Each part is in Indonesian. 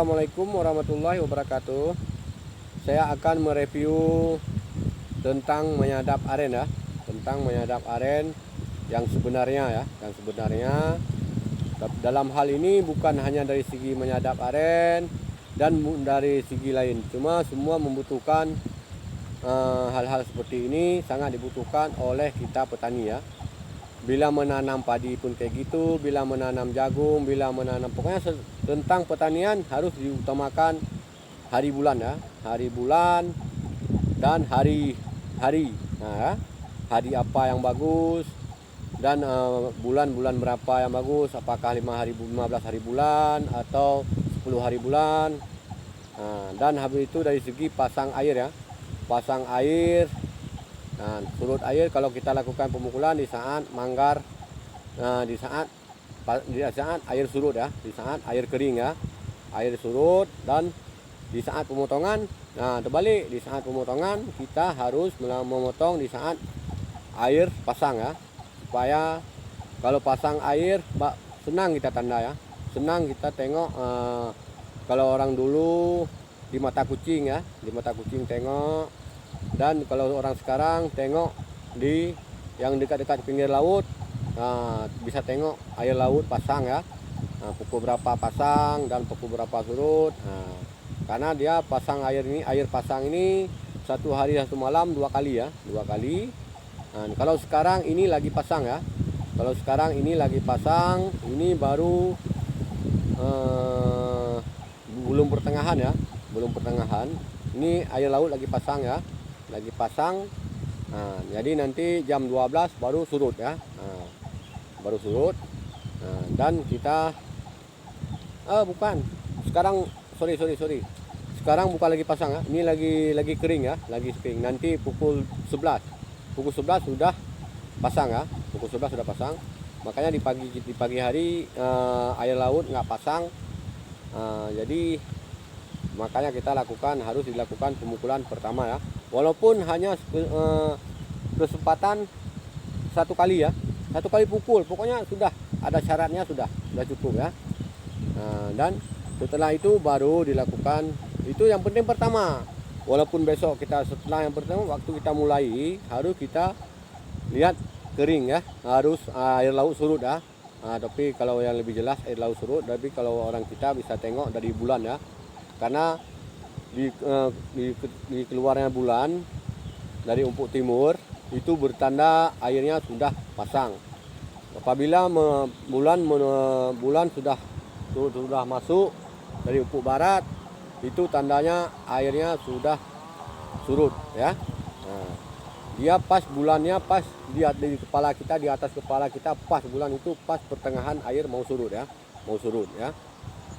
Assalamualaikum warahmatullahi wabarakatuh. Saya akan mereview tentang menyadap aren ya, tentang menyadap aren yang sebenarnya ya, dalam hal ini bukan hanya dari segi menyadap aren dan dari segi lain, cuma semua membutuhkan hal-hal seperti ini, sangat dibutuhkan oleh kita petani ya. Bila menanam padi pun kayak gitu, bila menanam jagung, bila menanam, pokoknya tentang pertanian harus diutamakan hari bulan ya, hari bulan dan hari. Nah, hari apa yang bagus dan bulan-bulan berapa yang bagus, apakah 15 hari bulan atau 10 hari bulan. Nah, dan habis itu dari segi pasang air ya, pasang air. Nah, surut air kalau kita lakukan pemukulan di saat manggar, di saat air surut ya, di saat air kering ya, air surut, dan di saat pemotongan. Nah, terbalik, di saat pemotongan kita harus memotong di saat air pasang ya, supaya kalau pasang air senang kita tanda ya, senang kita tengok. Kalau orang dulu di mata kucing ya, di mata kucing tengok. Dan kalau orang sekarang tengok di yang dekat-dekat pinggir laut, bisa tengok air laut pasang ya, pukul berapa pasang dan pukul berapa surut. Karena dia pasang air ini, air pasang ini satu hari satu malam 2 kali ya, 2 kali. Kalau sekarang ini lagi pasang ya, kalau sekarang ini lagi pasang, ini baru belum pertengahan ya, belum pertengahan. Ini air laut lagi pasang ya, lagi pasang. Jadi nanti jam 12 baru surut ya, baru surut. Dan kita bukan sekarang, sorry, sekarang bukan lagi pasang ya, ini lagi kering ya, lagi kering. Nanti pukul 11 sudah pasang ya, pukul 11 sudah pasang. Makanya di pagi hari air laut nggak pasang. Jadi makanya kita harus dilakukan pemukulan pertama ya, walaupun hanya kesempatan 1 kali ya, 1 kali pukul, pokoknya sudah ada syaratnya, sudah cukup ya. Dan setelah itu baru dilakukan, itu yang penting pertama. Walaupun besok kita setelah yang pertama, waktu kita mulai harus kita lihat kering ya, harus air laut surut ya. Tapi kalau yang lebih jelas air laut surut, tapi kalau orang kita bisa tengok dari bulan ya, karena di keluarnya bulan dari ufuk timur itu bertanda airnya sudah pasang. Apabila bulan sudah masuk dari ufuk barat, itu tandanya airnya sudah surut ya. Dia pas bulannya pas di kepala kita, di atas kepala kita, pas bulan itu pas pertengahan air mau surut ya,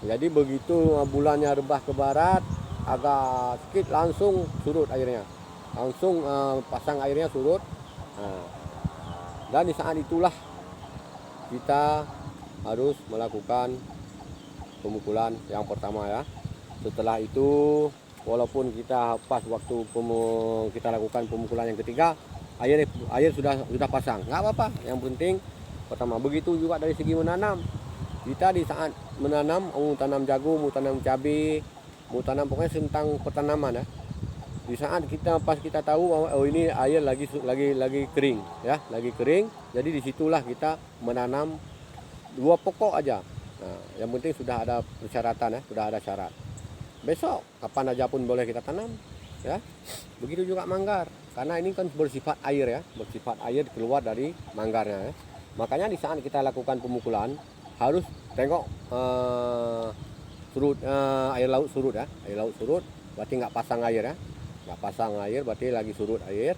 Jadi begitu bulannya rebah ke barat agak sedikit, langsung surut airnya, langsung pasang airnya surut. Dan di saat itulah kita harus melakukan pemukulan yang pertama ya. Setelah itu, walaupun kita pas waktu kita lakukan pemukulan yang ketiga, air sudah pasang, nggak apa-apa. Yang penting pertama. Begitu juga dari segi menanam. Kita di saat menanam, mau tanam jagung, mau tanam cabai, mau tanam, pokoknya tentang pertanaman ya. Di saat pas kita tahu bahwa ini air lagi kering ya, lagi kering. Jadi disitulah kita menanam 2 pokok aja. Yang penting sudah ada persyaratan ya, sudah ada syarat. Besok kapan aja pun boleh kita tanam ya. Begitu juga manggar, karena ini kan bersifat air ya, bersifat air keluar dari manggarnya ya. Makanya di saat kita lakukan pemukulan harus tengok surut, air laut surut ya, air laut surut berarti nggak pasang air ya, nggak pasang air berarti lagi surut air.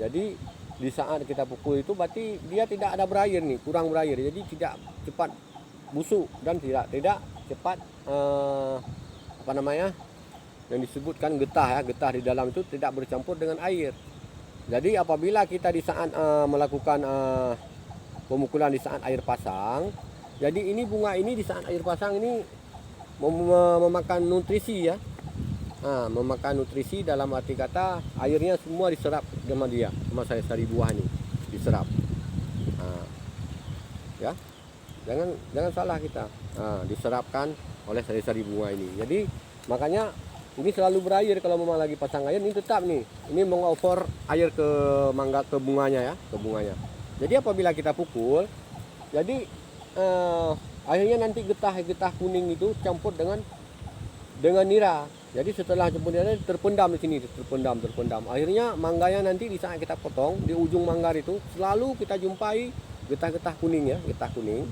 Jadi di saat kita pukul itu berarti dia tidak ada berair nih, kurang berair, jadi tidak cepat busuk dan tidak cepat yang disebutkan getah ya, getah di dalam itu tidak bercampur dengan air. Jadi apabila kita di saat melakukan pemukulan di saat air pasang, jadi ini bunga ini di saat air pasang ini memakan nutrisi ya, memakan nutrisi dalam arti kata airnya semua diserap sama dia, sama sari buah ini diserap. Ya, jangan salah kita, diserapkan oleh sari-sari bunga ini. Jadi makanya ini selalu berair kalau memang lagi pasang air, ini tetap nih. Ini mengover air ke mangga, ke bunganya ya, ke bunganya. Jadi apabila kita pukul, jadi akhirnya nanti getah kuning itu campur dengan nira. Jadi setelah campur nira terpendam di sini, terpendam. Akhirnya mangganya nanti di saat kita potong di ujung manggar itu selalu kita jumpai getah-getah kuning ya, getah kuning.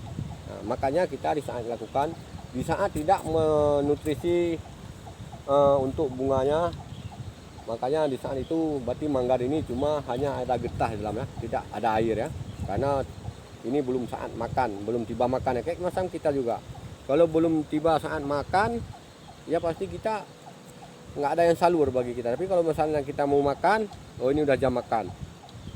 Nah, makanya kita di saat lakukan, di saat tidak menutrisi untuk bunganya, makanya di saat itu berarti manggar ini cuma hanya ada getah di dalamnya, tidak ada air ya, karena ini belum saat makan, belum tiba makan ya, kayak macam kita juga kalau belum tiba saat makan ya pasti kita nggak ada yang salur bagi kita. Tapi kalau misalnya kita mau makan, oh ini udah jam makan,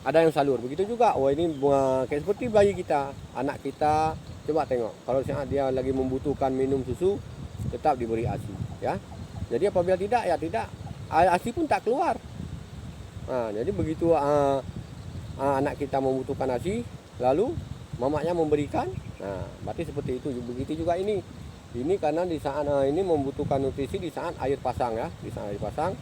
ada yang salur. Begitu juga, oh ini bunga, kayak seperti bayi kita, anak kita, coba tengok kalau saat dia lagi membutuhkan minum susu, tetap diberi ASI ya. Jadi apabila tidak, ya tidak, ASI pun tak keluar. Nah, jadi begitu anak kita membutuhkan ASI, lalu mamanya memberikan, nah berarti seperti itu. Begitu juga ini karena di saat ini membutuhkan nutrisi di saat air pasang ya, di saat air pasang,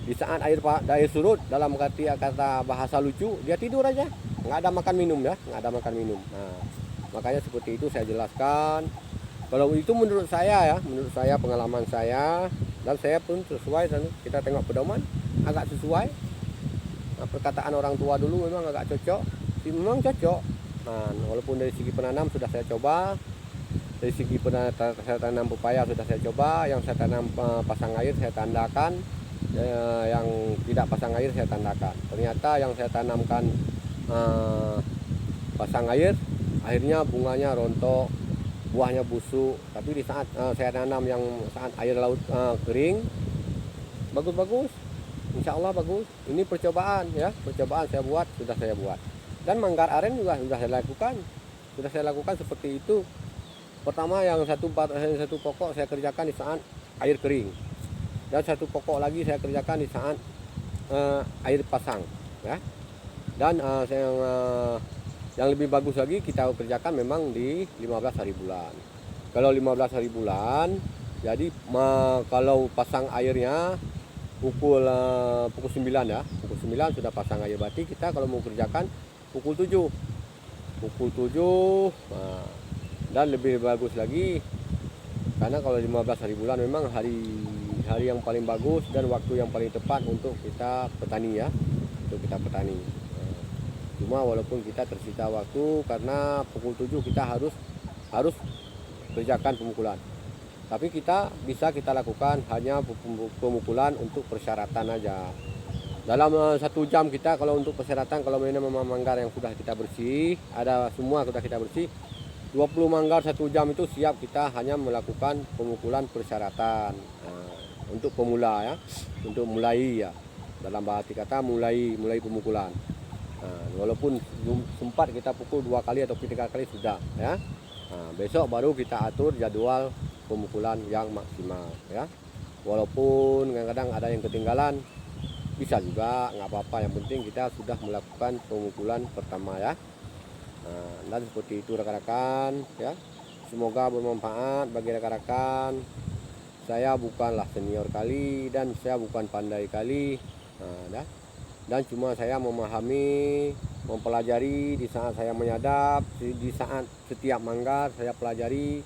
di saat air surut, dalam kata bahasa lucu, dia tidur aja, nggak ada makan minum ya, nggak ada makan minum. Nah, makanya seperti itu saya jelaskan. Kalau itu menurut saya ya, menurut saya, pengalaman saya, dan saya pun sesuai, dan kita tengok pedoman agak sesuai. Nah, perkataan orang tua dulu memang agak cocok, memang cocok. Nah, walaupun dari segi penanam sudah saya coba, dari segi saya tanam pepaya sudah saya coba, yang saya tanam pasang air saya tandakan, yang tidak pasang air saya tandakan. Ternyata yang saya tanamkan pasang air, akhirnya bunganya rontok, buahnya busuk. Tapi di saat saya tanam yang saat air laut kering, bagus-bagus, insya Allah bagus. Ini percobaan ya, percobaan sudah saya buat. Dan manggar aren juga sudah saya lakukan seperti itu. Pertama yang satu pokok saya kerjakan di saat air kering, dan satu pokok lagi saya kerjakan di saat air pasang ya. Dan yang lebih bagus lagi kita kerjakan memang di 15 hari bulan. Kalau 15 hari bulan, jadi kalau pasang airnya pukul 9 ya, pukul 9 sudah pasang air, berarti kita kalau mau kerjakan pukul 7. Nah, dan lebih bagus lagi karena kalau 15 hari bulan memang hari yang paling bagus dan waktu yang paling tepat untuk kita petani ya, untuk kita petani. Cuma walaupun kita tersita waktu karena pukul 7 kita harus kerjakan pemukulan. Tapi kita lakukan hanya pemukulan untuk persyaratan aja. Dalam 1 jam kita kalau untuk persyaratan, kalau memang manggar yang sudah kita bersih, ada semua sudah kita bersih, 20 manggar 1 jam itu siap kita hanya melakukan pemukulan persyaratan. Nah, untuk pemula ya, untuk mulai ya. Dalam bahasa kata mulai pemukulan. Nah, walaupun sempat kita pukul 2 kali atau 3 kali sudah ya. Nah, besok baru kita atur jadwal pemukulan yang maksimal ya. Walaupun kadang-kadang ada yang ketinggalan, bisa juga, nggak apa-apa. Yang penting kita sudah melakukan pemukulan pertama ya. Nah, dan seperti itu rekan-rekan ya. Semoga bermanfaat bagi rekan-rekan. Saya bukanlah senior kali dan saya bukan pandai kali. Nah, dan cuma saya memahami, mempelajari di saat saya menyadap, di saat setiap manggar saya pelajari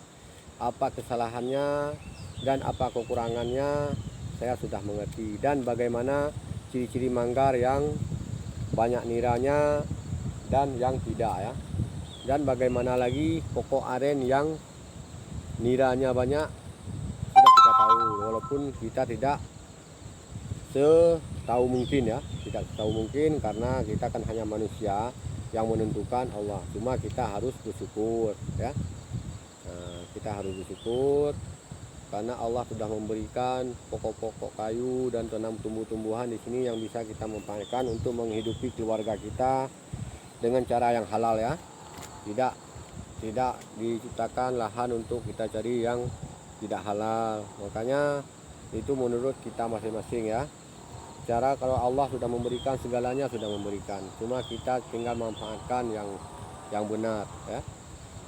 apa kesalahannya dan apa kekurangannya, saya sudah mengerti. Dan bagaimana ciri-ciri manggar yang banyak niranya dan yang tidak ya. Dan bagaimana lagi pokok aren yang niranya banyak, sudah kita tahu, walaupun kita tidak setahu mungkin ya, tidak setahu mungkin karena kita kan hanya manusia, yang menentukan Allah. Cuma kita harus bersyukur ya. Nah, kita harus bersyukur karena Allah sudah memberikan pokok-pokok kayu dan tanam tumbuh-tumbuhan di sini yang bisa kita manfaatkan untuk menghidupi keluarga kita dengan cara yang halal ya. Tidak diciptakan lahan untuk kita cari yang tidak halal. Makanya itu menurut kita masing-masing ya. Cara kalau Allah sudah memberikan segalanya, sudah memberikan, cuma kita tinggal memanfaatkan yang benar ya.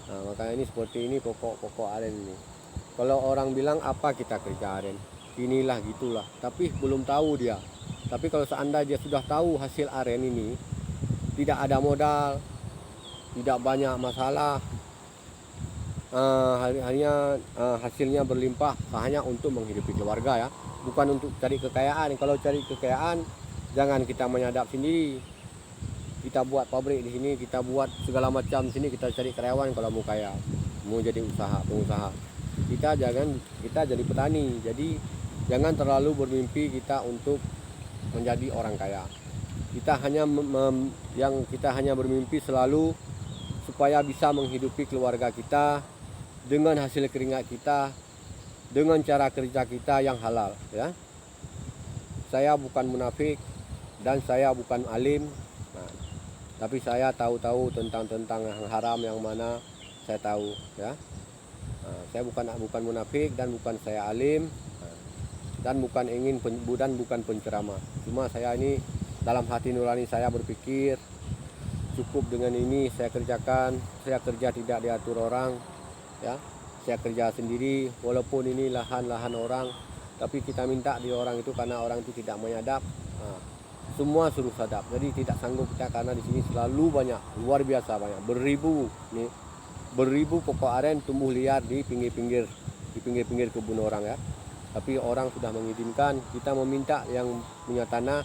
Nah, makanya ini seperti ini pokok-pokok aren ini. Kalau orang bilang apa kita kerja aren, inilah gitulah, tapi belum tahu dia. Tapi kalau seandainya dia sudah tahu hasil aren ini, tidak ada modal, tidak banyak masalah, hanya hasilnya berlimpah hanya untuk menghidupi keluarga ya, bukan untuk cari kekayaan. Kalau cari kekayaan, jangan kita menyadap sendiri. Kita buat pabrik di sini, kita buat segala macam di sini, kita cari karyawan kalau mau kaya, mau jadi pengusaha. Kita jadi petani. Jadi jangan terlalu bermimpi kita untuk menjadi orang kaya. Kita hanya bermimpi selalu supaya bisa menghidupi keluarga kita dengan hasil keringat kita, dengan cara kerja kita yang halal ya. Saya bukan munafik dan saya bukan alim. Nah, tapi saya tahu tentang yang haram yang mana saya tahu ya. Saya bukan munafik dan bukan saya alim, dan bukan penceramah. Cuma saya ini dalam hati nurani saya berpikir cukup dengan ini saya kerjakan. Saya kerja tidak diatur orang ya. Saya kerja sendiri walaupun ini lahan orang, tapi kita minta di orang itu karena orang itu tidak menyadap. Semua suruh sadap, jadi tidak sanggup kita karena di sini selalu banyak, luar biasa banyak, beribu pokok aren tumbuh liar di pinggir-pinggir kebun orang ya. Tapi orang sudah mengizinkan, kita meminta yang punya tanah,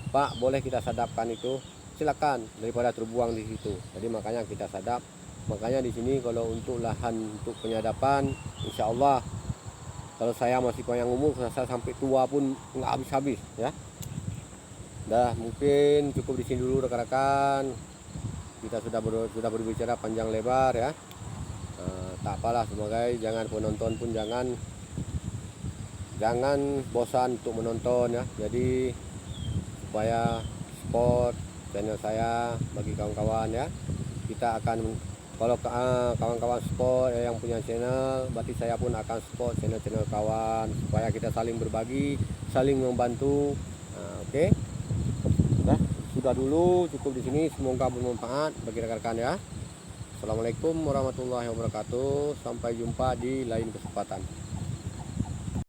Pak boleh kita sadapkan itu, silakan, daripada terbuang di situ. Jadi makanya kita sadap. Makanya di sini kalau untuk lahan untuk penyadapan, insya Allah kalau saya masih panjang umur, saya sampai tua pun nggak habis-habis ya. Dah mungkin cukup di sini dulu rekan-rekan. Kita sudah berbicara panjang lebar ya. Tak apalah, semoga jangan penonton pun jangan bosan untuk menonton ya. Jadi supaya support channel saya bagi kawan-kawan ya. Kita akan, kalau kawan-kawan support yang punya channel, berarti saya pun akan support channel kawan supaya kita saling berbagi, saling membantu. Oke. Sudah dulu, cukup di sini. Semoga bermanfaat bagi rekan-rekan ya. Assalamualaikum warahmatullahi wabarakatuh. Sampai jumpa di lain kesempatan.